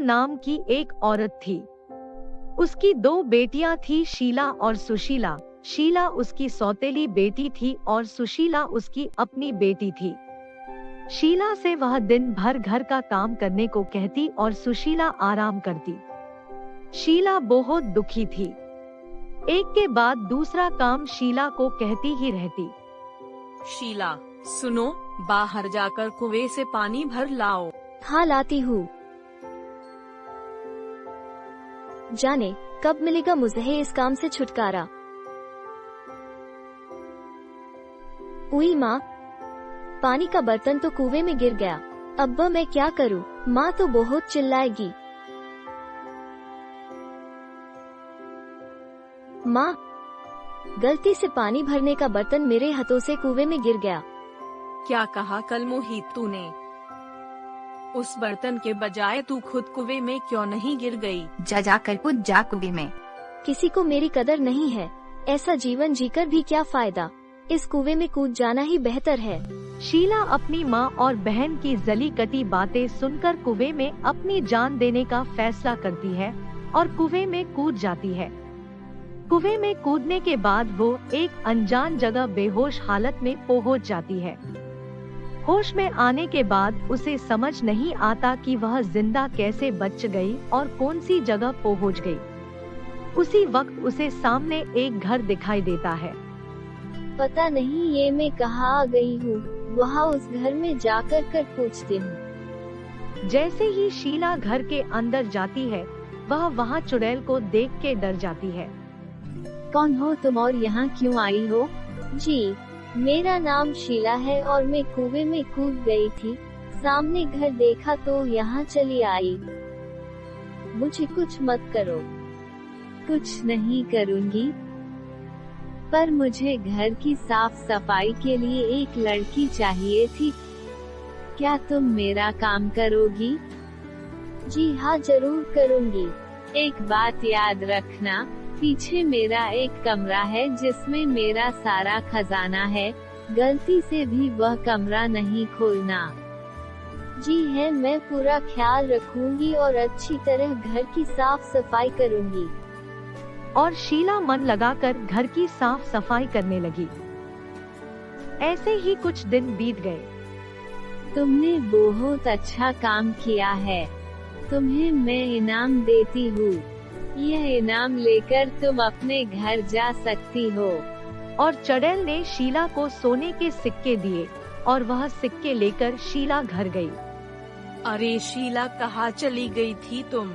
नाम की एक औरत थी। उसकी 2 बेटियां थी, शीला और सुशीला। शीला उसकी सौतेली बेटी थी और सुशीला उसकी अपनी बेटी थी। शीला से वह दिन भर घर का काम करने को कहती और सुशीला आराम करती। शीला बहुत दुखी थी। एक के बाद दूसरा काम शीला को कहती ही रहती। शीला, सुनो, बाहर जाकर कुएं से पानी भर लाओ। हाँ, लाती हूँ। जाने कब मिलेगा मुझे इस काम से छुटकारा। उई माँ, पानी का बर्तन तो कुएं में गिर गया। अब मैं क्या करूँ? माँ तो बहुत चिल्लाएगी। माँ, गलती से पानी भरने का बर्तन मेरे हाथों से कुएं में गिर गया। क्या कहा कल मोहित तूने? उस बर्तन के बजाय तू खुद कुएं में क्यों नहीं गिर गई? जाकर कूद जा कुएं में। किसी को मेरी कदर नहीं है। ऐसा जीवन जीकर भी क्या फायदा। इस कुएं में कूद जाना ही बेहतर है। शीला अपनी माँ और बहन की जली कटी बातें सुनकर कुएं में अपनी जान देने का फैसला करती है और कुएं में कूद जाती है। कुएं में कूदने के बाद वो एक अनजान जगह बेहोश हालत में पहुंच जाती है। होश में आने के बाद उसे समझ नहीं आता कि वह जिंदा कैसे बच गई और कौन सी जगह पहुंच गई। उसी वक्त उसे सामने एक घर दिखाई देता है। पता नहीं ये मैं कहाँ आ गई हूँ। वहाँ उस घर में जाकर पूछती हूँ। जैसे ही शीला घर के अंदर जाती है, वह वहाँ चुड़ैल को देख के डर जाती है। कौन हो तुम और यहाँ क्यों आई हो? जी, मेरा नाम शीला है और मैं कुएं में कूद गई थी। सामने घर देखा तो यहाँ चली आई। मुझे कुछ मत करो। कुछ नहीं करूँगी, पर मुझे घर की साफ सफाई के लिए एक लड़की चाहिए थी। क्या तुम मेरा काम करोगी? जी हाँ, जरूर करूँगी। एक बात याद रखना, पीछे मेरा एक कमरा है जिसमें मेरा सारा खजाना है। गलती से भी वह कमरा नहीं खोलना। जी है, मैं पूरा ख्याल रखूंगी और अच्छी तरह घर की साफ सफाई करूंगी। और शीला मन लगाकर घर की साफ सफाई करने लगी। ऐसे ही कुछ दिन बीत गए। तुमने बहुत अच्छा काम किया है। तुम्हें मैं इनाम देती हूँ। यह इनाम लेकर तुम अपने घर जा सकती हो। और चुड़ैल ने शीला को सोने के सिक्के दिए और वह सिक्के लेकर शीला घर गई। अरे शीला, कहाँ चली गई थी तुम?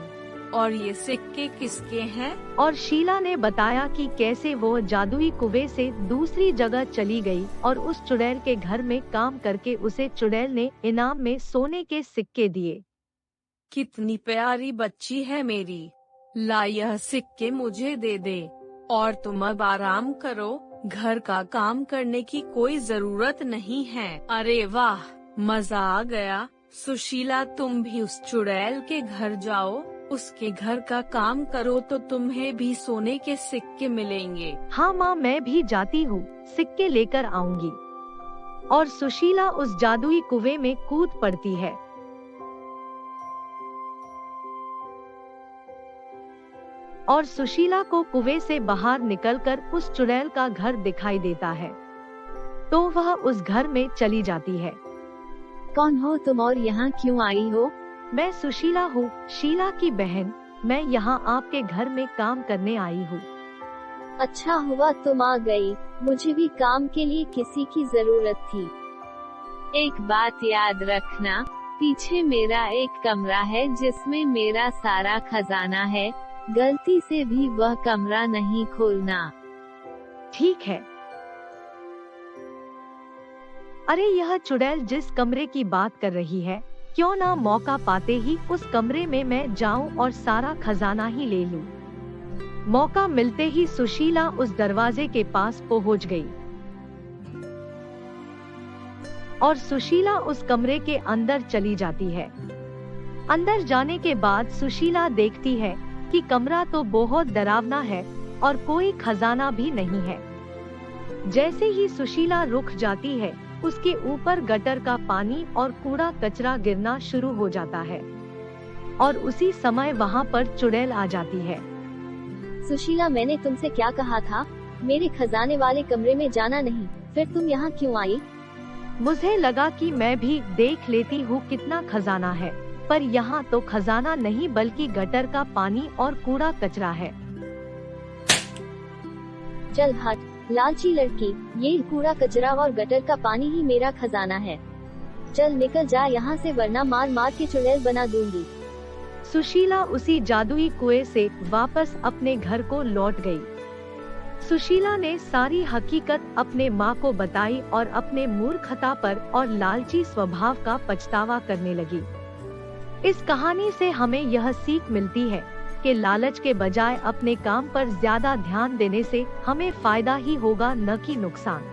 और ये सिक्के किसके हैं? और शीला ने बताया कि कैसे वो जादुई कुएं से दूसरी जगह चली गई और उस चुड़ैल के घर में काम करके उसे चुड़ैल ने इनाम में सोने के सिक्के दिए। कितनी प्यारी बच्ची है मेरी। ला, यह सिक्के मुझे दे दे और तुम अब आराम करो। घर का काम करने की कोई जरूरत नहीं है। अरे वाह, मजा आ गया। सुशीला, तुम भी उस चुड़ैल के घर जाओ, उसके घर का काम करो तो तुम्हें भी सोने के सिक्के मिलेंगे। हाँ माँ, मैं भी जाती हूँ, सिक्के लेकर आऊंगी। और सुशीला उस जादुई कुएं में कूद पड़ती है। और सुशीला को कुएं से बाहर निकलकर उस चुड़ैल का घर दिखाई देता है, तो वह उस घर में चली जाती है। कौन हो तुम और यहाँ क्यों आई हो? मैं सुशीला हूँ, शीला की बहन। मैं यहाँ आपके घर में काम करने आई हूँ। अच्छा हुआ तुम आ गई। मुझे भी काम के लिए किसी की जरूरत थी। एक बात याद रखना, पीछे मेरा एक कमरा है जिसमें मेरा सारा खजाना है। गलती से भी वह कमरा नहीं खोलना। ठीक है। अरे, यह चुड़ैल जिस कमरे की बात कर रही है, क्यों ना मौका पाते ही उस कमरे में मैं जाऊं और सारा खजाना ही ले लूं। मौका मिलते ही सुशीला उस दरवाजे के पास पहुंच गई। और सुशीला उस कमरे के अंदर चली जाती है। अंदर जाने के बाद सुशीला देखती है कि कमरा तो बहुत डरावना है और कोई खजाना भी नहीं है। जैसे ही सुशीला रुक जाती है, उसके ऊपर गटर का पानी और कूड़ा कचरा गिरना शुरू हो जाता है। और उसी समय वहाँ पर चुड़ैल आ जाती है। सुशीला, मैंने तुमसे क्या कहा था, मेरे खजाने वाले कमरे में जाना नहीं, फिर तुम यहाँ क्यों आई? मुझे लगा कि मैं भी देख लेती हूँ कितना खजाना है, पर यहाँ तो खजाना नहीं बल्कि गटर का पानी और कूड़ा कचरा है। चल हट, लालची लड़की, ये कूड़ा कचरा और गटर का पानी ही मेरा खजाना है। चल निकल जा यहाँ से, वरना मार मार के चुड़ैल बना दूंगी। सुशीला उसी जादुई कुएं से वापस अपने घर को लौट गई। सुशीला ने सारी हकीकत अपने माँ को बताई और अपने मूर्खता पर और लालची स्वभाव का पछतावा करने लगी। इस कहानी से हमें यह सीख मिलती है कि लालच के बजाय अपने काम पर ज्यादा ध्यान देने से हमें फायदा ही होगा, न कि नुकसान।